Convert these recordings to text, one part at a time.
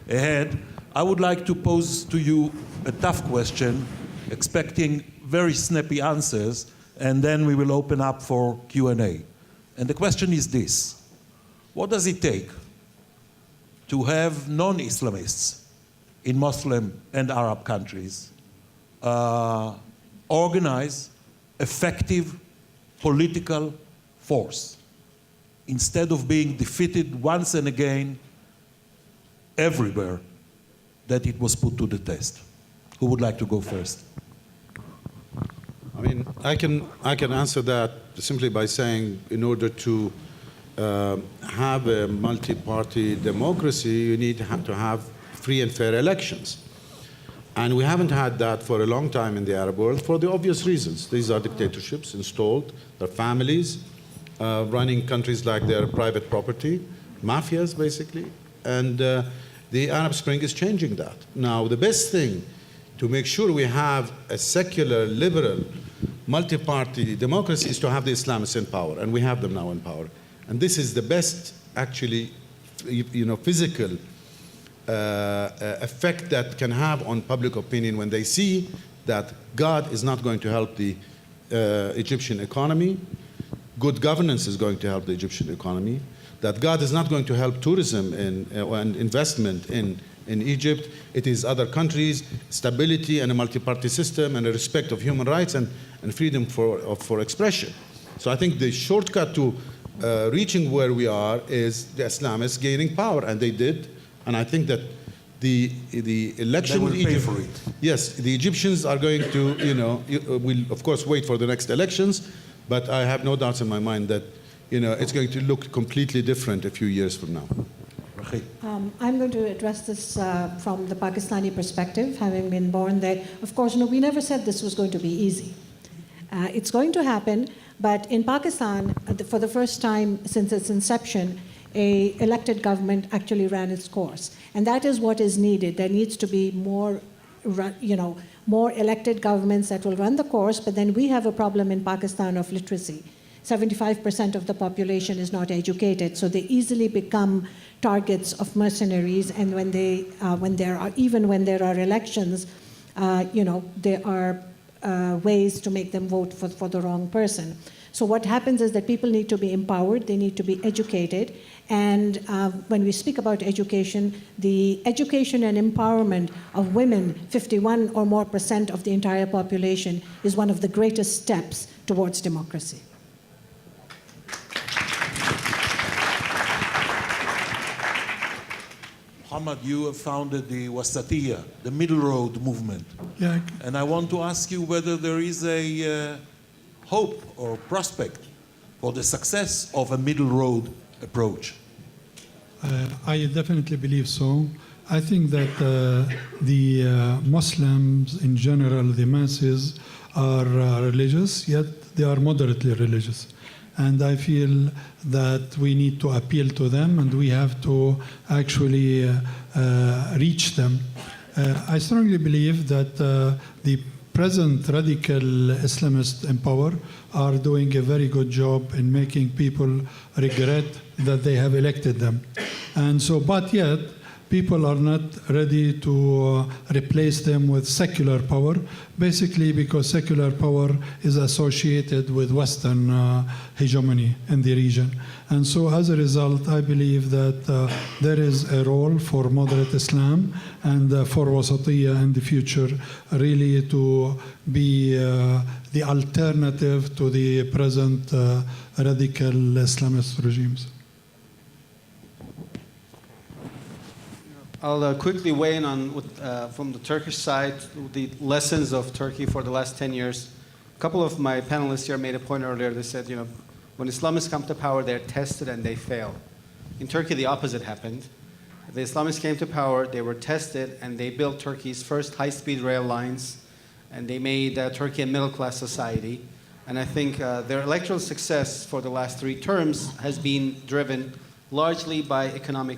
ahead, I would like to pose to you a tough question, expecting very snappy answers, and then we will open up for Q&A. And the question is this: what does it take to have non-Islamists in Muslim and Arab countries organize effective political force instead of being defeated once and again everywhere that it was put to the test? Who would like to go first? I mean, I can answer that simply by saying, in order to have a multi-party democracy, you need to have free and fair elections. And we haven't had that for a long time in the Arab world for the obvious reasons. These are dictatorships installed, they're families running countries like they're private property, mafias basically, and the Arab Spring is changing that. Now, the best thing to make sure we have a secular, liberal, multi-party democracy is to have the Islamists in power, and we have them now in power. And this is the best, actually, physical effect that can have on public opinion when they see that God is not going to help the Egyptian economy, good governance is going to help the Egyptian economy, that God is not going to help tourism and investment in Egypt. It is other countries, stability and a multi-party system and a respect of human rights and freedom for expression. So I think the shortcut to reaching where we are is the Islamists gaining power, and they did. And I think that the election... They will pay for it. Yes, the Egyptians are going to, will of course wait for the next elections, but I have no doubts in my mind that, it's going to look completely different a few years from now. I'm going to address this from the Pakistani perspective, having been born there. Of course, we never said this was going to be easy. It's going to happen, but in Pakistan, for the first time since its inception, an elected government actually ran its course. And that is what is needed. There needs to be more elected governments that will run the course, but then we have a problem in Pakistan of literacy. 75% of the population is not educated, so they easily become targets of mercenaries. And when there are elections, there are ways to make them vote for the wrong person. So what happens is that people need to be empowered, they need to be educated, and when we speak about education, the education and empowerment of women, 51% or more of the entire population, is one of the greatest steps towards democracy. Muhammad, you have founded the Wasatiyya, the Middle Road movement. Yeah. And I want to ask you whether there is a hope or prospect for the success of a middle road approach. I definitely believe so. I think that the Muslims in general, the masses, are religious, yet they are moderately religious. And I feel that we need to appeal to them, and we have to actually reach them. I strongly believe that the present radical Islamists in power are doing a very good job in making people regret that they have elected them. And so, but yet, people are not ready to replace them with secular power, basically because secular power is associated with Western hegemony in the region. And so as a result, I believe that there is a role for moderate Islam and for Wasatiyya in the future, really to be the alternative to the present radical Islamist regimes. I'll quickly weigh in on, from the Turkish side, the lessons of Turkey for the last 10 years. A couple of my panelists here made a point earlier. They said, when Islamists come to power, they're tested and they fail. In Turkey, the opposite happened. The Islamists came to power, they were tested, and they built Turkey's first high-speed rail lines, and they made Turkey a middle-class society. And I think their electoral success for the last 3 terms has been driven largely by economic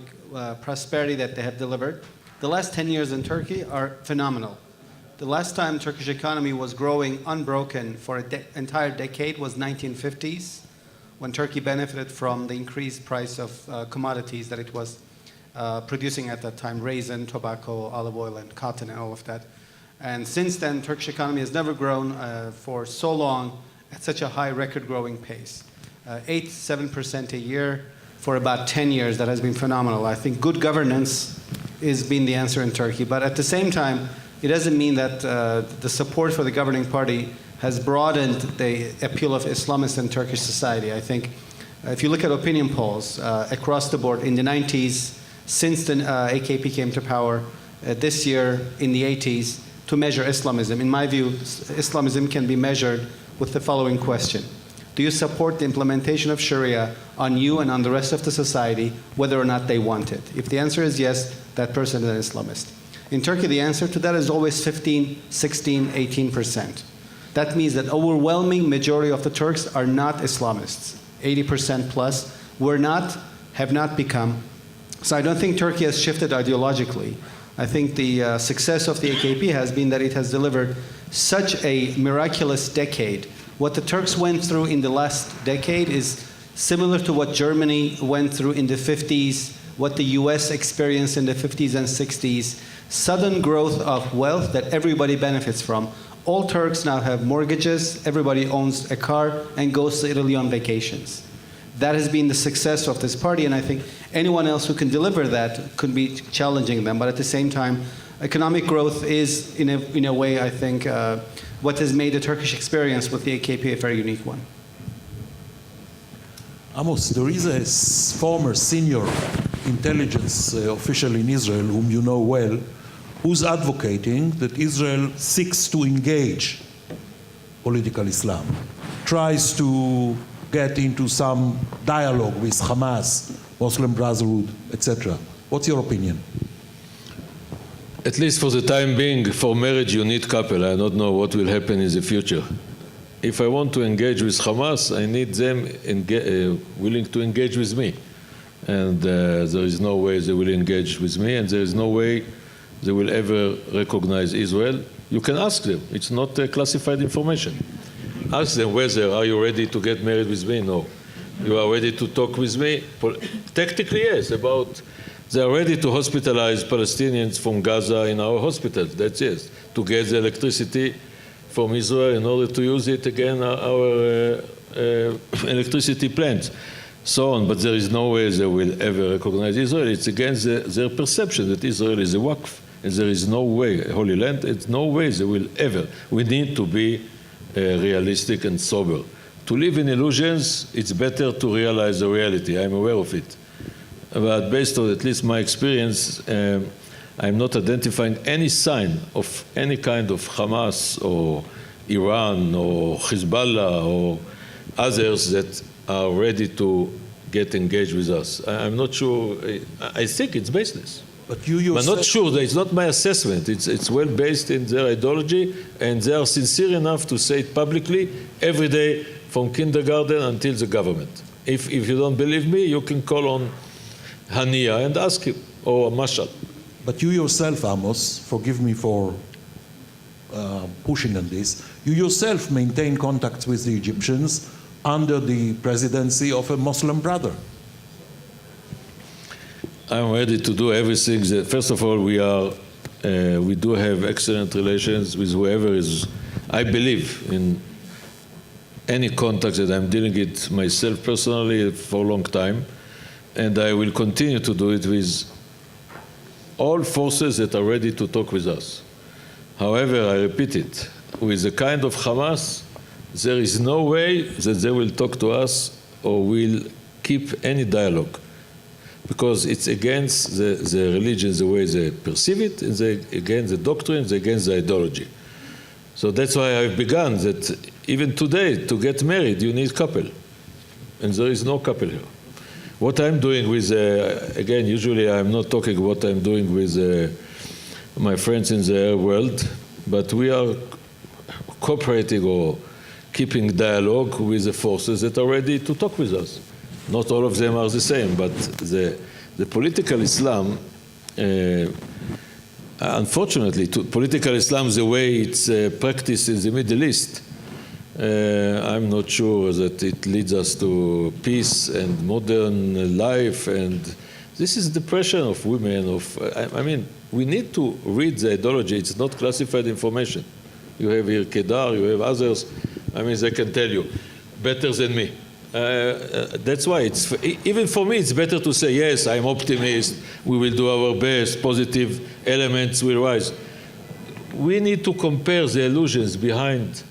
prosperity that they have delivered. The last 10 years in Turkey are phenomenal. The last time Turkish economy was growing unbroken for an entire decade was 1950s, when Turkey benefited from the increased price of commodities that it was producing at that time raisin, tobacco, olive oil, and cotton, and all of that. And since then, Turkish economy has never grown for so long at such a high record-growing pace. 7% a year for about 10 years. That has been phenomenal. I think good governance has been the answer in Turkey. But at the same time, it doesn't mean that the support for the governing party has broadened the appeal of Islamists in Turkish society. I think if you look at opinion polls across the board in the 90s, since the AKP came to power, this year in the 80s, to measure Islamism, in my view, Islamism can be measured with the following question. Do you support the implementation of Sharia on you and on the rest of the society, whether or not they want it? If the answer is yes, that person is an Islamist. In Turkey, the answer to that is always 15, 16, 18%. That means that overwhelming majority of the Turks are not Islamists. 80% plus have not become. So I don't think Turkey has shifted ideologically. I think the success of the AKP has been that it has delivered such a miraculous decade. What the Turks went through in the last decade is similar to what Germany went through in the 50s, what the US experienced in the 50s and 60s. Sudden growth of wealth that everybody benefits from. All Turks now have mortgages, everybody owns a car and goes to Italy on vacations. That has been the success of this party, and I think anyone else who can deliver that could be challenging them. But at the same time, economic growth is, in a way, I think, what has made the Turkish experience with the AKP a very unique one. Amos, there is a former senior intelligence official in Israel, whom you know well, who's advocating that Israel seeks to engage political Islam, tries to get into some dialogue with Hamas, Muslim Brotherhood, etc. What's your opinion? At least for the time being, for marriage you need couple. I don't know what will happen in the future. If I want to engage with Hamas, I need them willing to engage with me. And there is no way they will engage with me, and there is no way they will ever recognize Israel. You can ask them. It's not classified information. Ask them whether, are you ready to get married with me? No. You are ready to talk with me? Technically, yes, about they are ready to hospitalize Palestinians from Gaza in our hospitals. That's yes. To get the electricity from Israel in order to use it again, our electricity plants, so on. But there is no way they will ever recognize Israel. It's against their perception that Israel is a waqf. And there is no way, Holy Land, it's no way they will ever. We need to be realistic and sober. To live in illusions, it's better to realize the reality. I'm aware of it. But based on at least my experience, I'm not identifying any sign of any kind of Hamas or Iran or Hezbollah or others that are ready to get engaged with us. I'm not sure. I think it's baseless. But you yourself... I'm not sure. It's not my assessment. It's well based in their ideology, and they are sincere enough to say it publicly every day from kindergarten until the government. If you don't believe me, you can call on Hania and ask him, or Mashal. But you yourself, Amos, forgive me for pushing on this, you yourself maintain contacts with the Egyptians under the presidency of a Muslim brother. I'm ready to do everything. First of all, we do have excellent relations with whoever is, I believe, in any contact that I'm dealing with myself personally for a long time, and I will continue to do it with all forces that are ready to talk with us. However, I repeat it, with the kind of Hamas, there is no way that they will talk to us or will keep any dialogue, because it's against the religion, the way they perceive it, and against the doctrines, against the ideology. So that's why I've begun that even today, to get married, you need couple. And there is no couple here. What I'm doing with, again, usually I'm not talking what I'm doing with my friends in the world, but we are cooperating or keeping dialogue with the forces that are ready to talk with us. Not all of them are the same, but the political Islam, unfortunately, political Islam, the way it's practiced in the Middle East, I'm not sure that it leads us to peace and modern life and This is the pressure of women. I mean, we need to read the ideology. It's not classified information. You have here Kedar, you have others. I mean, they can tell you better than me. That's why even for me, it's better to say, yes, I'm optimist, we will do our best, positive elements will rise. We need to compare the illusions behind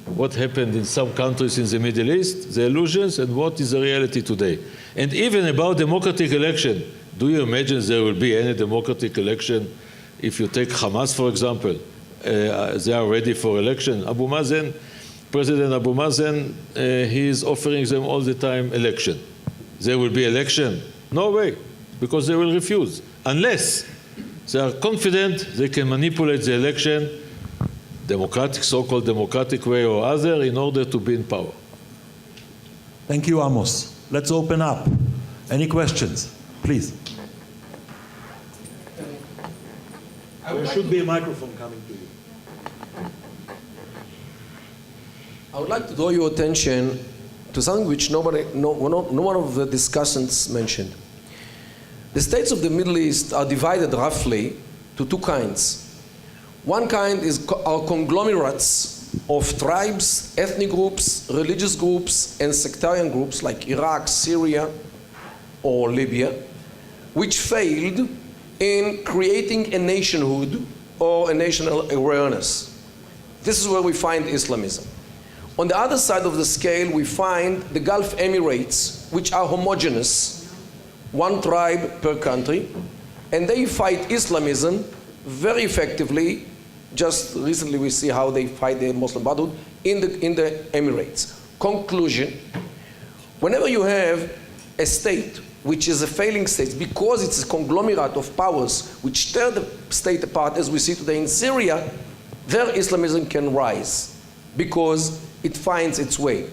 what happened in some countries in the Middle East, the illusions, and what is the reality today. And even about democratic election, do you imagine there will be any democratic election if you take Hamas, for example? They are ready for election. President Abu Mazen, he is offering them all the time election. There will be election? No way, because they will refuse. Unless they are confident they can manipulate the election, democratic, so-called democratic way or other, in order to be in power. Thank you, Amos. Let's open up. Any questions? Please. There should be a microphone coming to you. I would like to draw your attention to something which no one of the discussants mentioned. The states of the Middle East are divided roughly to two kinds. One kind are conglomerates of tribes, ethnic groups, religious groups, and sectarian groups like Iraq, Syria, or Libya, which failed in creating a nationhood or a national awareness. This is where we find Islamism. On the other side of the scale, we find the Gulf Emirates, which are homogeneous, one tribe per country, and they fight Islamism very effectively. Just recently we see how they fight the Muslim Brotherhood in the Emirates. Conclusion, whenever you have a state which is a failing state because it's a conglomerate of powers which tear the state apart, as we see today in Syria, there Islamism can rise because it finds its way.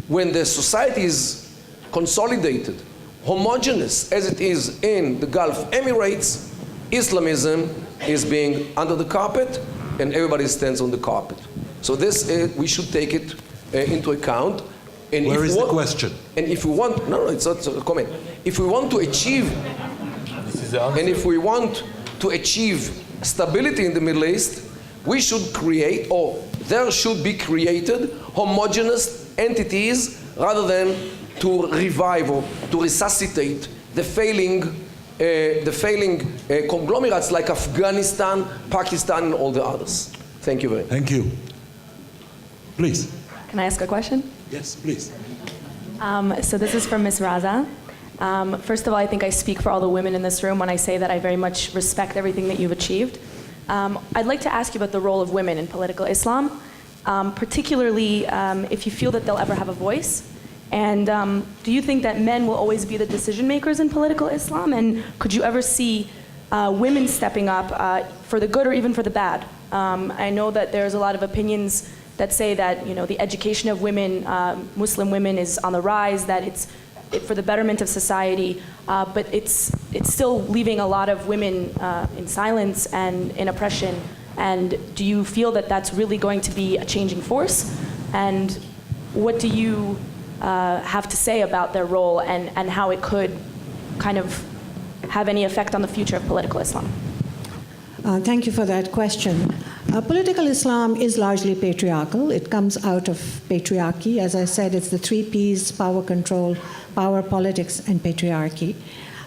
When the society is consolidated, homogeneous as it is in the Gulf Emirates, Islamism is being under the carpet and everybody stands on the carpet. So this, we should take it into account. And Where is the question? And if we want, no, it's not a comment. If we want to achieve, and if we want to achieve stability in the Middle East, we should create, or there should be created, homogeneous entities rather than to revive or to resuscitate the failing conglomerates like Afghanistan, Pakistan, and all the others. Thank you very much. Thank you. Please. Can I ask a question? Yes, please. So this is from Ms. Raza. First of all, I think I speak for all the women in this room when I say that I very much respect everything that you've achieved. I'd like to ask you about the role of women in political Islam, particularly if you feel that they'll ever have a voice. And do you think that men will always be the decision makers in political Islam? And could you ever see women stepping up for the good or even for the bad? I know that there's a lot of opinions that say that the education of women, Muslim women, is on the rise, that it's for the betterment of society, but it's still leaving a lot of women in silence and in oppression. And do you feel that that's really going to be a changing force? And what do you have to say about their role and how it could kind of have any effect on the future of political Islam? Thank you for that question. Political Islam is largely patriarchal. It comes out of patriarchy. As I said, it's the 3 Ps: power, control, power, politics, and patriarchy.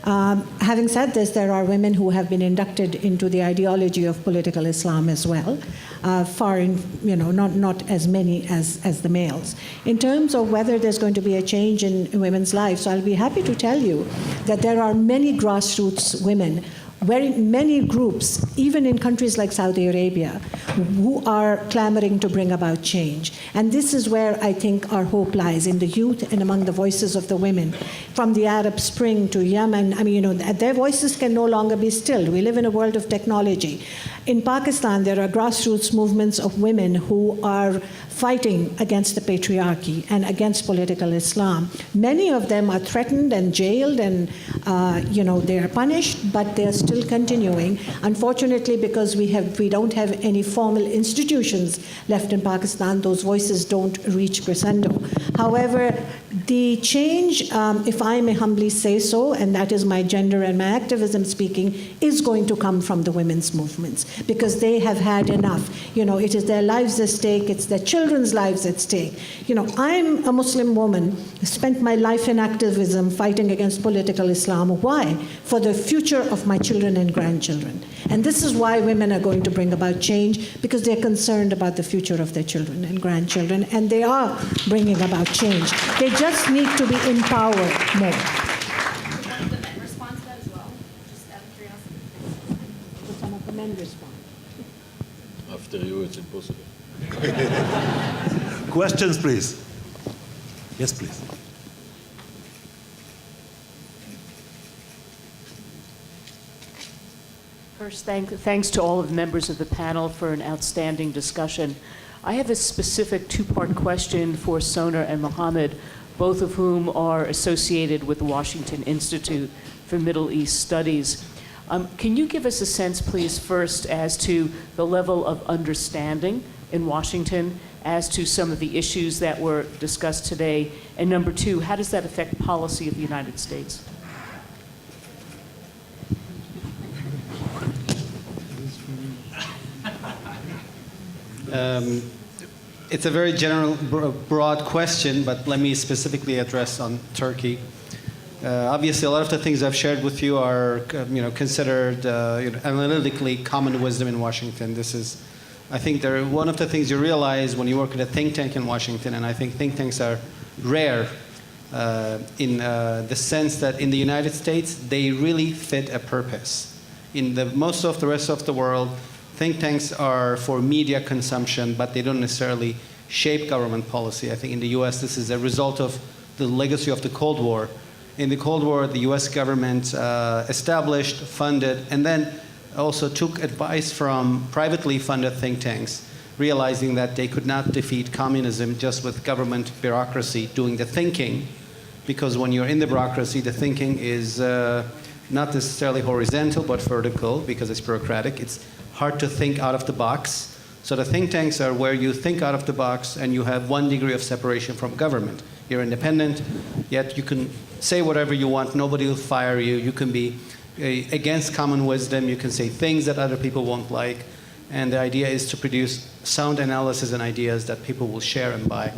Having said this, there are women who have been inducted into the ideology of political Islam as well, not as many as the males. In terms of whether there's going to be a change in women's lives, I'll be happy to tell you that there are many grassroots women, very many groups, even in countries like Saudi Arabia, who are clamoring to bring about change. And this is where I think our hope lies, in the youth and among the voices of the women. From the Arab Spring to Yemen, their voices can no longer be stilled. We live in a world of technology. In Pakistan, there are grassroots movements of women who are fighting against the patriarchy and against political Islam. Many of them are threatened and jailed and, they are punished, but they are still continuing. Unfortunately, because we don't have any formal institutions left in Pakistan, those voices don't reach crescendo. However, The change, if I may humbly say so, and that is my gender and my activism speaking, is going to come from the women's movements, because they have had enough. It is their lives at stake, it's their children's lives at stake. I'm a Muslim woman, spent my life in activism fighting against political Islam. Why? For the future of my children and grandchildren. And this is why women are going to bring about change, because they're concerned about the future of their children and grandchildren, and they are bringing about change. They just need to be empowered more. Response to that as well, just out of curiosity. Will some of the men respond? After you, it's impossible. Questions, please. Yes, please. First, thanks to all of the members of the panel for an outstanding discussion. I have a specific two-part question for Sona and Mohammed, both of whom are associated with the Washington Institute for Middle East Studies. Can you give us a sense, please, first, as to the level of understanding in Washington as to some of the issues that were discussed today? And number two, how does that affect policy of the United States? It's a very general, broad question, but let me specifically address on Turkey. Obviously, a lot of the things I've shared with you are, considered analytically common wisdom in Washington. This is, I think, one of the things you realize when you work at a think tank in Washington, and I think think tanks are rare in the sense that in the United States, they really fit a purpose. In most of the rest of the world, think tanks are for media consumption, but they don't necessarily shape government policy. I think in the US, this is a result of the legacy of the Cold War. In the Cold War, the US government established, funded, and then also took advice from privately funded think tanks, realizing that they could not defeat communism just with government bureaucracy doing the thinking, because when you're in the bureaucracy, the thinking is not necessarily horizontal, but vertical, because it's bureaucratic. It's hard to think out of the box. So the think tanks are where you think out of the box and you have one degree of separation from government. You're independent, yet you can say whatever you want. Nobody will fire you. You can be against common wisdom. You can say things that other people won't like. And the idea is to produce sound analysis and ideas that people will share and buy.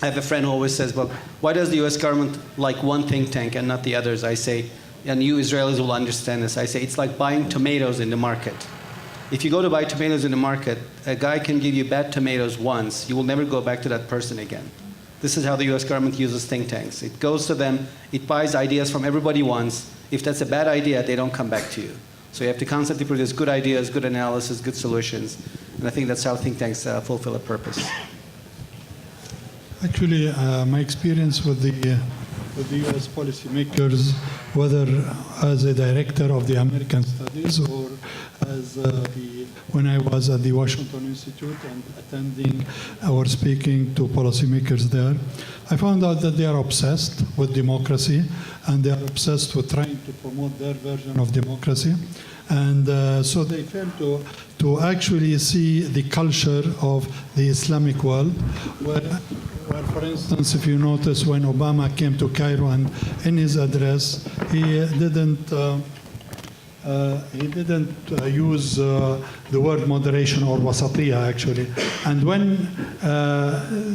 I have a friend who always says, well, why does the US government like one think tank and not the others? I say, and you Israelis will understand this, I say, it's like buying tomatoes in the market. If you go to buy tomatoes in the market, a guy can give you bad tomatoes once. You will never go back to that person again. This is how the US government uses think tanks. It goes to them, it buys ideas from everybody once. If that's a bad idea, they don't come back to you. So you have to constantly produce good ideas, good analysis, good solutions. And I think that's how think tanks fulfill a purpose. Actually, my experience with the U.S. policymakers, whether as a director of the American Studies or as when I was at the Washington Institute and attending or speaking to policymakers there, I found out that they are obsessed with democracy and they are obsessed with trying to promote their version of democracy. And so they fail to actually see the culture of the Islamic world, where, for instance, if you notice when Obama came to Cairo and in his address, he didn't use the word moderation or wasatiyya, actually. And when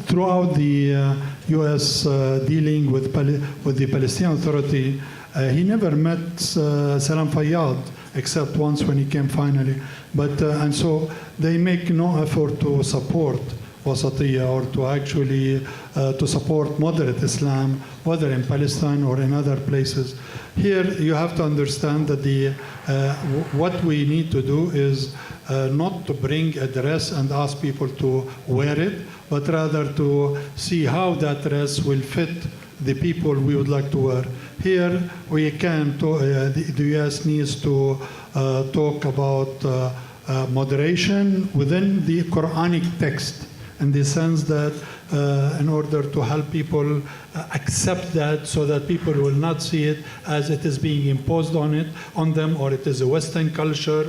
throughout the U.S. dealing with the Palestinian Authority, he never met Salam Fayyad, except once when he came finally. But and so they make no effort to support wasatiyya or to actually to support moderate Islam, whether in Palestine or in other places. Here you have to understand that what we need to do is not to bring a dress and ask people to wear it, but rather to see how that dress will fit the people we would like to wear. Here we can, the U.S. needs to talk about moderation within the Quranic text, in the sense that in order to help people accept that, so that people will not see it as it is being imposed on them, or it is a Western culture,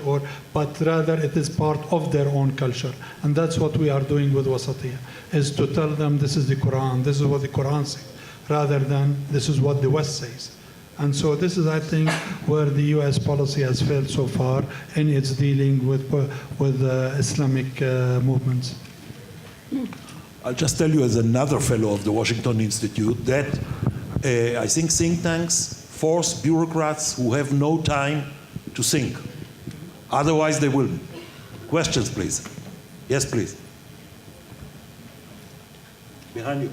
but rather it is part of their own culture. And that's what we are doing with wasatiyya, is to tell them this is the Quran, this is what the Quran says. rather than this is what the West says. And so this is, I think, where the U.S. policy has failed so far in its dealing with Islamic movements. I'll just tell you as another fellow of the Washington Institute that I think think tanks force bureaucrats who have no time to think. Otherwise they will. Questions, please. Yes, please. Behind you.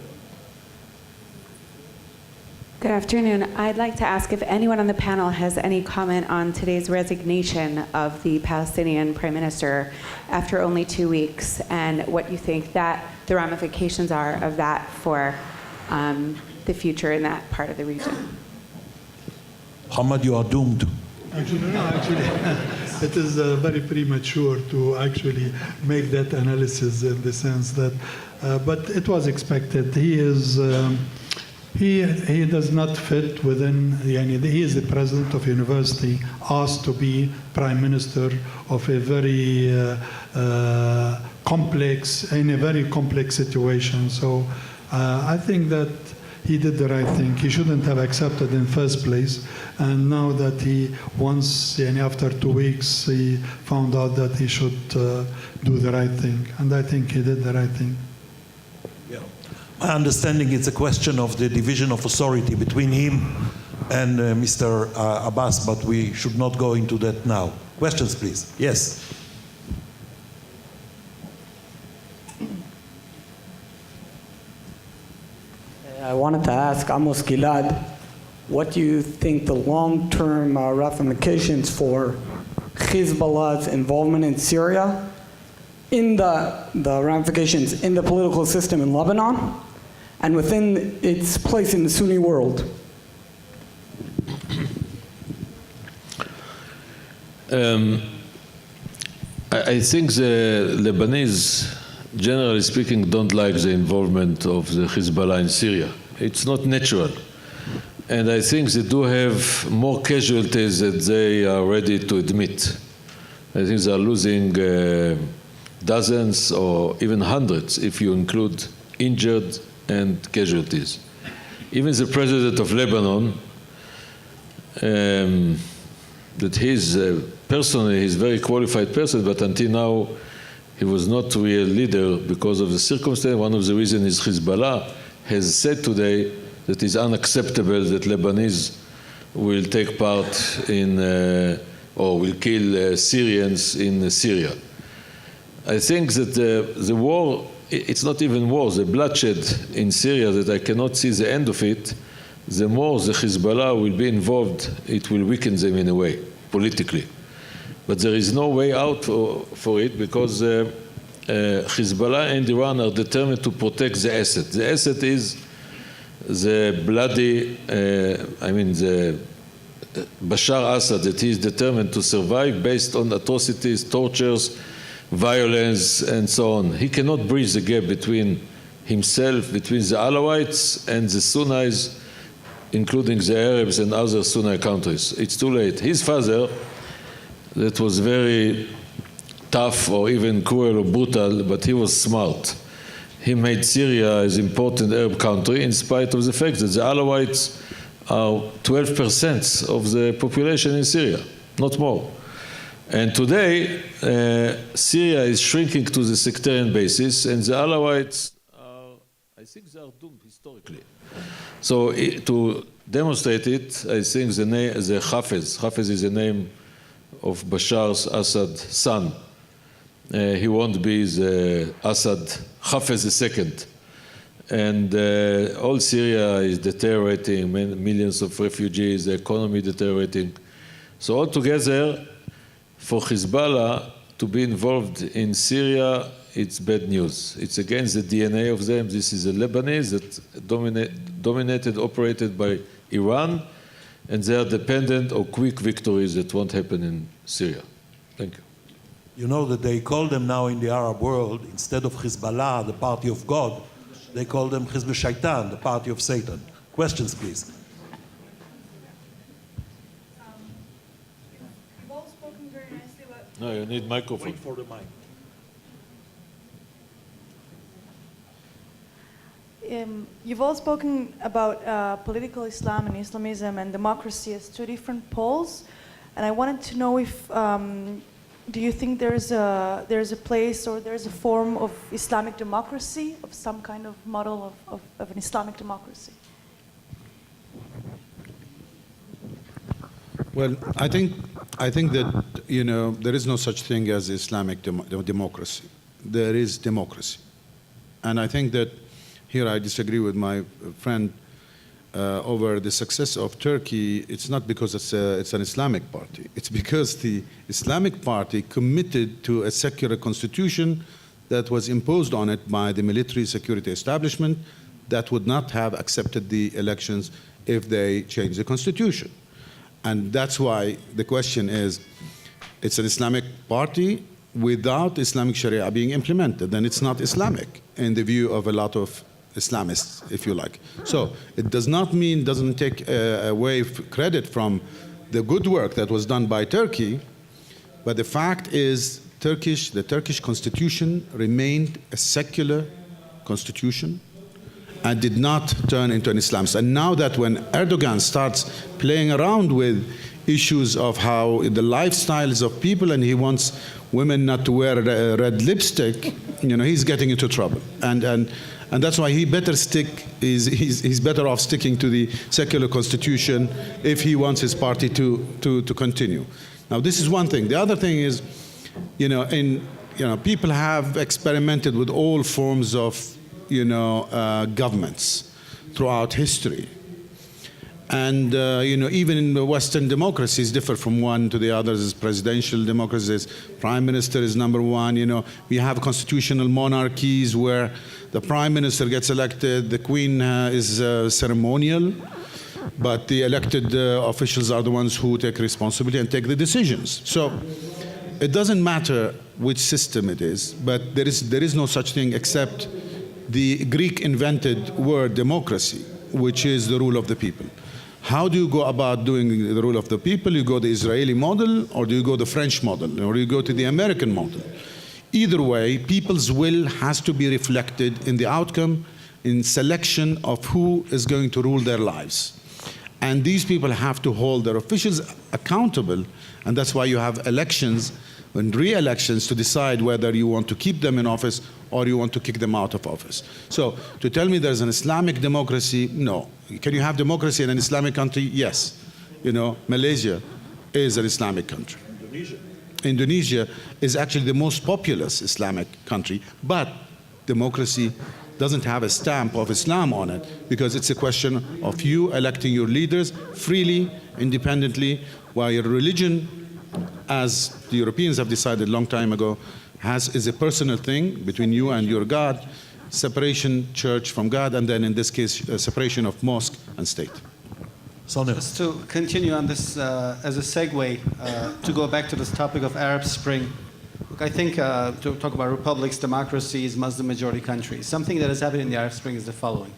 Good afternoon. I'd like to ask if anyone on the panel has any comment on today's resignation of the Palestinian Prime Minister after only 2 weeks, and what you think that the ramifications are of that for the future in that part of the region. Muhammad, you are doomed. Actually, it is very premature to actually make that analysis in the sense that, but it was expected. He is. He does not fit within, he is the president of a university asked to be prime minister of a very complex situation. So I think that he did the right thing. He shouldn't have accepted in first place. And now that after 2 weeks, he found out that he should do the right thing. And I think he did the right thing. My understanding it's a question of the division of authority between him and Mr. Abbas, but we should not go into that now. Questions, please. Yes. I wanted to ask Amos Gilad, what do you think the long-term ramifications for Hezbollah's involvement in Syria, in the ramifications in the political system in Lebanon, and within its place in the Sunni world? I think the Lebanese, generally speaking, don't like the involvement of the Hezbollah in Syria. It's not natural. And I think they do have more casualties than they are ready to admit. I think they are losing dozens or even hundreds if you include injured and casualties. Even the president of Lebanon, that he's personally, he's a very qualified person, but until now he was not a real leader because of the circumstance. One of the reasons is Hezbollah has said today that it's unacceptable that Lebanese will take part in or will kill Syrians in Syria. I think that the war, it's not even war, the bloodshed in Syria, that I cannot see the end of it, the more the Hezbollah will be involved, it will weaken them in a way, politically. But there is no way out for it because Hezbollah and Iran are determined to protect the asset. The asset is the bloody, the Bashar Assad, that he is determined to survive based on atrocities, tortures, violence, and so on. He cannot bridge the gap between himself, between the Alawites and the Sunnis, including the Arabs and other Sunni countries. It's too late. His father, that was very tough or even cruel or brutal, but he was smart. He made Syria as an important Arab country in spite of the fact that the Alawites are 12% of the population in Syria, not more. And today, Syria is shrinking to the sectarian basis, and the Alawites are, I think they are doomed historically. So to demonstrate it, I think the Hafez is the name of Bashar Assad's son. He won't be the Assad Hafez II. And all Syria is deteriorating, millions of refugees, the economy deteriorating. So altogether, for Hezbollah to be involved in Syria, it's bad news. It's against the DNA of them. This is a Lebanese that dominated, operated by Iran, and they are dependent on quick victories that won't happen in Syria. Thank you. You know that they call them now in the Arab world, instead of Hezbollah, the party of God, they call them Hizb Shaitan, the party of Satan. Questions, please. You've all spoken very nicely about... No, you need microphone. Wait for the mic. you've all spoken about political Islam and Islamism and democracy as two different poles, and I wanted to know if do you think there's a place or there's a form of Islamic democracy, of some kind of model of an Islamic democracy? Well, I think that, you know, there is no such thing as Islamic democracy. There is democracy. And I think that here I disagree with my friend over the success of Turkey. It's not because it's an Islamic party. It's because the Islamic party committed to a secular constitution that was imposed on it by the military security establishment that would not have accepted the elections if they changed the constitution. And that's why the question is, it's an Islamic party without Islamic Sharia being implemented, then it's not Islamic in the view of a lot of Islamists, if you like. So it does not mean, doesn't take away credit from the good work that was done by Turkey, but the fact is the Turkish constitution remained a secular constitution and did not turn into an Islamist. And now that when Erdogan starts playing around with issues of how the lifestyles of people and he wants women not to wear red lipstick, you know, he's getting into trouble. And that's why he's better off sticking to the secular constitution if he wants his party to continue. Now, this is one thing. The other thing is, people have experimented with all forms of, governments throughout history. And, even in the Western democracies differ from one to the others. As presidential democracies, prime minister is number one. We have constitutional monarchies where the prime minister gets elected, the queen is ceremonial, but the elected officials are the ones who take responsibility and take the decisions. So it doesn't matter which system it is, but there is no such thing except the Greek invented word democracy, which is the rule of the people. How do you go about doing the rule of the people? You go the Israeli model, or do you go the French model, or do you go to the American model? Either way, people's will has to be reflected in the outcome, in selection of who is going to rule their lives. And these people have to hold their officials accountable, and that's why you have elections and re-elections to decide whether you want to keep them in office or you want to kick them out of office. So to tell me there's an Islamic democracy, no. Can you have democracy in an Islamic country? Yes. Malaysia is an Islamic country. Indonesia is actually the most populous Islamic country, but democracy doesn't have a stamp of Islam on it because it's a question of you electing your leaders freely, independently, while your religion, as the Europeans have decided a long time ago, is a personal thing between you and your God, separation church from God, and then in this case, separation of mosque and state. Sonia. Just to continue on this as a segue, to go back to this topic of Arab Spring, look, I think to talk about republics, democracies, Muslim majority countries, something that has happened in the Arab Spring is the following.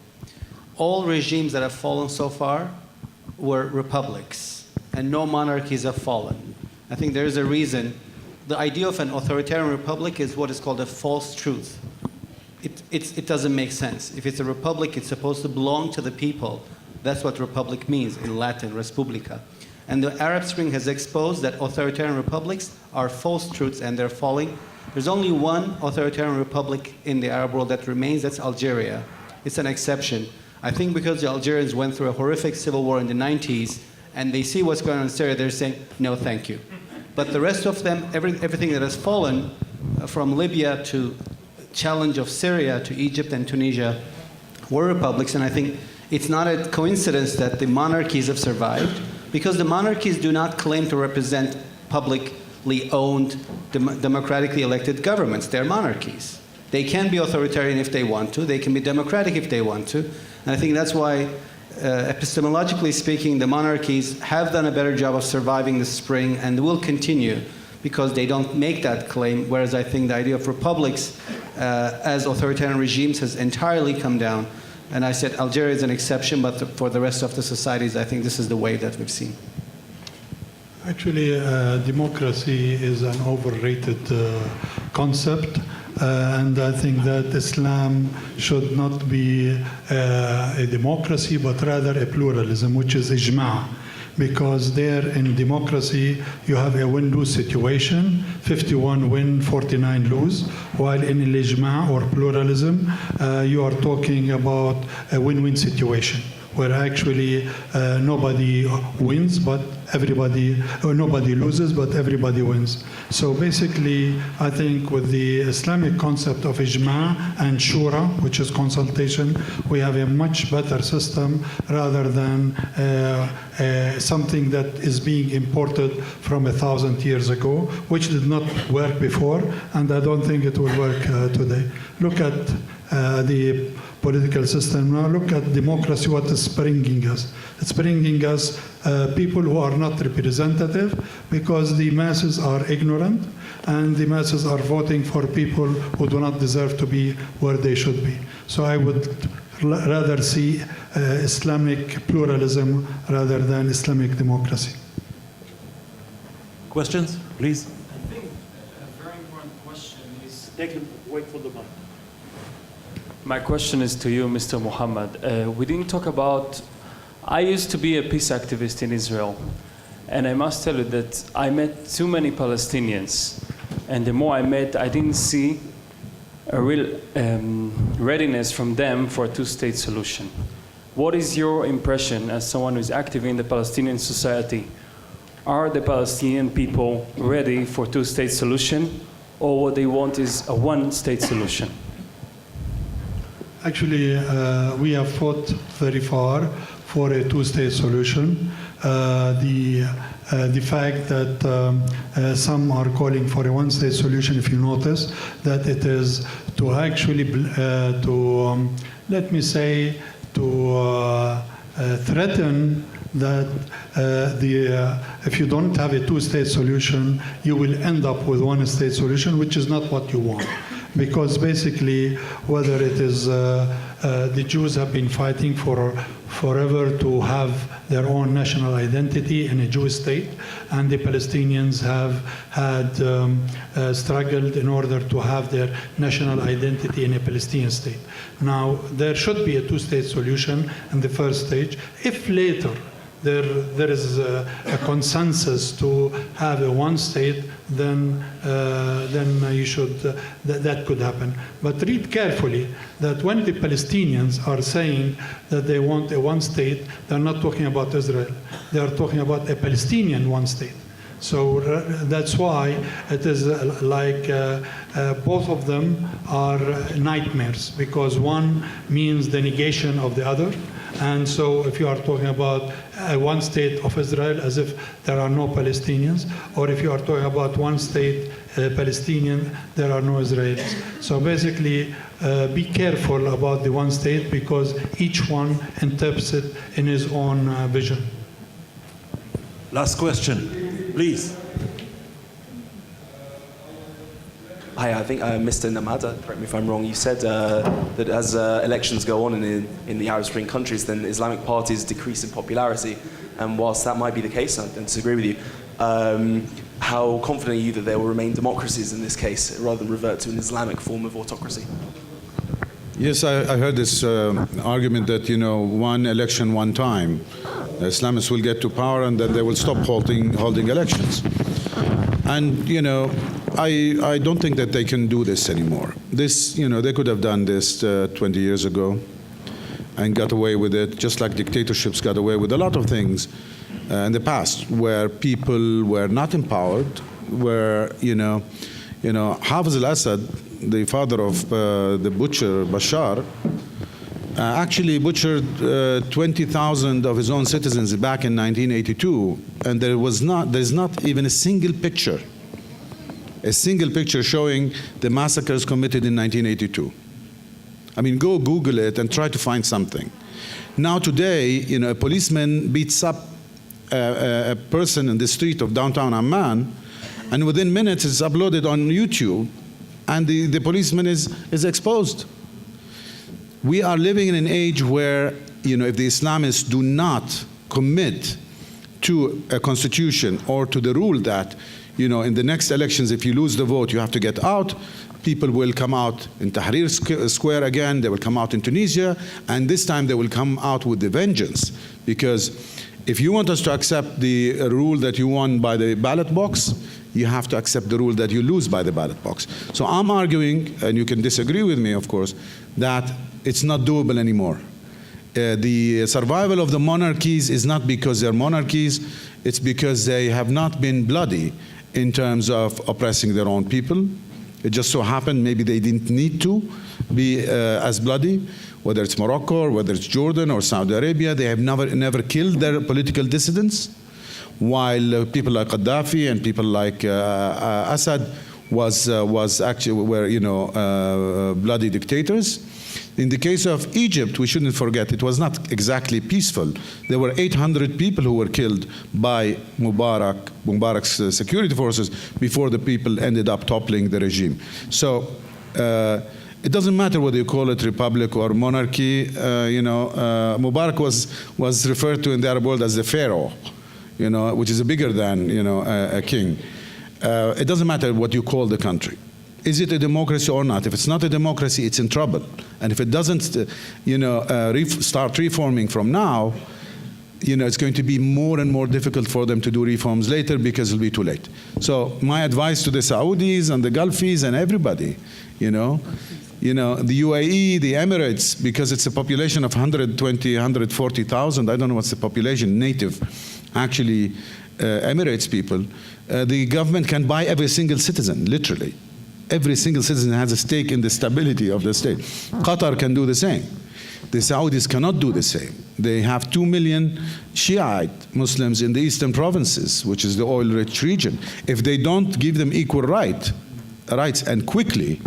All regimes that have fallen so far were republics, and no monarchies have fallen. I think there is a reason. The idea of an authoritarian republic is what is called a false truth. It doesn't make sense. If it's a republic, it's supposed to belong to the people. That's what republic means in Latin, respublica. And the Arab Spring has exposed that authoritarian republics are false truths and they're falling. There's only one authoritarian republic in the Arab world that remains, that's Algeria. It's an exception. I think because the Algerians went through a horrific civil war in the 90s and they see what's going on in Syria, they're saying, no, thank you. But the rest of them, everything that has fallen, from Libya to challenge of Syria to Egypt and Tunisia, were republics. And I think it's not a coincidence that the monarchies have survived, because the monarchies do not claim to represent publicly owned, democratically elected governments. They're monarchies. They can be authoritarian if they want to. They can be democratic if they want to. And I think that's why, epistemologically speaking, the monarchies have done a better job of surviving the spring and will continue because they don't make that claim, whereas I think the idea of republics as authoritarian regimes has entirely come down. And I said Algeria is an exception, but for the rest of the societies, I think this is the wave that we've seen. Actually, democracy is an overrated concept. and I think that Islam should not be a democracy, but rather a pluralism, which is ijma'. Because there in democracy, you have a win-lose situation, 51 win, 49 lose, while in ijma' or pluralism, you are talking about a win-win situation, where actually nobody wins, but everybody, or nobody loses, but everybody wins. So basically, I think with the Islamic concept of ijma' and shura, which is consultation, we have a much better system rather than something that is being imported from 1,000 years ago, which did not work before, and I don't think it will work today. Look at the political system now. Look at democracy, what is bringing us. It's bringing us people who are not representative because the masses are ignorant and the masses are voting for people who do not deserve to be where they should be. So I would rather see Islamic pluralism rather than Islamic democracy. Questions, please? I think a very important question is... Wait for the mic. My question is to you, Mr. Muhammad. We didn't talk about... I used to be a peace activist in Israel, and I must tell you that I met too many Palestinians, and the more I met, I didn't see a real readiness from them for a two-state solution. What is your impression as someone who's active in the Palestinian society? Are the Palestinian people ready for a two-state solution, or what they want is a one-state solution? Actually, we have fought very far for a two-state solution. The fact that some are calling for a one-state solution, if you notice, that it is to actually, let me say, to threaten that if you don't have a two-state solution, you will end up with one-state solution, which is not what you want. Because basically, whether it is the Jews have been fighting forever to have their own national identity in a Jewish state, and the Palestinians have had struggled in order to have their national identity in a Palestinian state. Now, there should be a two-state solution in the first stage. If later there is a consensus to have a one state, then you should, that could happen. But read carefully that when the Palestinians are saying that they want a one state, they're not talking about Israel. They are talking about a Palestinian one state. So that's why it is like both of them are nightmares, because one means the negation of the other. And so if you are talking about one state of Israel as if there are no Palestinians, or if you are talking about one state Palestinian, there are no Israelis. So basically, be careful about the one state, because each one interprets it in his own vision. Last question, please. Hi, I think Mr. Namada, correct me if I'm wrong, you said that as elections go on in the Arab Spring countries, then Islamic parties decrease in popularity. And whilst that might be the case, I don't disagree with you, how confident are you that there will remain democracies in this case, rather than revert to an Islamic form of autocracy? Yes, I heard this argument that, one election, one time. The Islamists will get to power and then they will stop holding elections. And, I don't think that they can do this anymore. This, they could have done this 20 years ago and got away with it, just like dictatorships got away with a lot of things in the past, where people were not empowered, where, Hafiz al-Assad, the father of the butcher Bashar, actually butchered 20,000 of his own citizens back in 1982, and there's not even a single picture showing the massacres committed in 1982. I mean, go Google it and try to find something. Now today, a policeman beats up a person in the street of downtown Amman, and within minutes it's uploaded on YouTube, and the policeman is exposed. We are living in an age where, if the Islamists do not commit to a constitution or to the rule that, in the next elections, if you lose the vote, you have to get out. People will come out in Tahrir Square again. They will come out in Tunisia. And this time they will come out with the vengeance. Because if you want us to accept the rule that you won by the ballot box, you have to accept the rule that you lose by the ballot box. So I'm arguing, and you can disagree with me, of course, that it's not doable anymore. The survival of the monarchies is not because they're monarchies, it's because they have not been bloody in terms of oppressing their own people. It just so happened maybe they didn't need to be as bloody, whether it's Morocco or whether it's Jordan or Saudi Arabia. They have never killed their political dissidents, while people like Gaddafi and people like Assad were bloody dictators. In the case of Egypt, we shouldn't forget, it was not exactly peaceful. There were 800 people who were killed by Mubarak's security forces before the people ended up toppling the regime. So it doesn't matter whether you call it republic or monarchy. Mubarak was referred to in the Arab world as the pharaoh, which is bigger than a king. It doesn't matter what you call the country. Is it a democracy or not? If it's not a democracy, it's in trouble. And if it doesn't, start reforming from now, it's going to be more and more difficult for them to do reforms later because it'll be too late. So my advice to the Saudis and the Gulfis and everybody, the UAE, the Emirates, because it's a population of 120, 140,000, I don't know what's the population, native, actually, Emirates people, the government can buy every single citizen, literally. Every single citizen has a stake in the stability of the state. Qatar can do the same. The Saudis cannot do the same. They have 2 million Shiite Muslims in the eastern provinces, which is the oil-rich region. If they don't give them equal rights and quickly,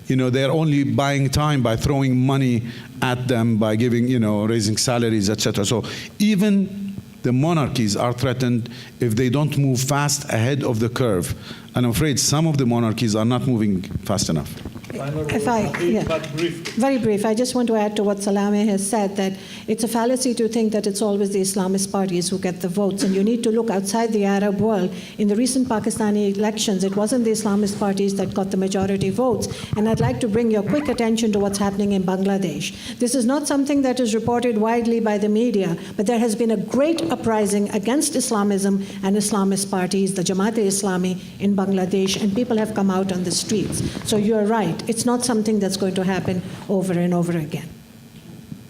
they're only buying time by throwing money at them, by giving, raising salaries, etc. So even the monarchies are threatened if they don't move fast ahead of the curve. And I'm afraid some of the monarchies are not moving fast enough. Very brief. I just want to add to what Salameh has said, that it's a fallacy to think that it's always the Islamist parties who get the votes, and you need to look outside the Arab world. In the recent Pakistani elections, it wasn't the Islamist parties that got the majority votes, and I'd like to bring your quick attention to what's happening in Bangladesh. This is not something that is reported widely by the media, but there has been a great uprising against Islamism and Islamist parties, the Jamaat-e-Islami in Bangladesh, and people have come out on the streets. So you're right. It's not something that's going to happen over and over again.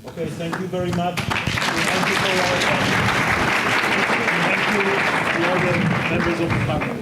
Okay, thank you very much. Thank you for your attention. Thank you to all the members of the panel.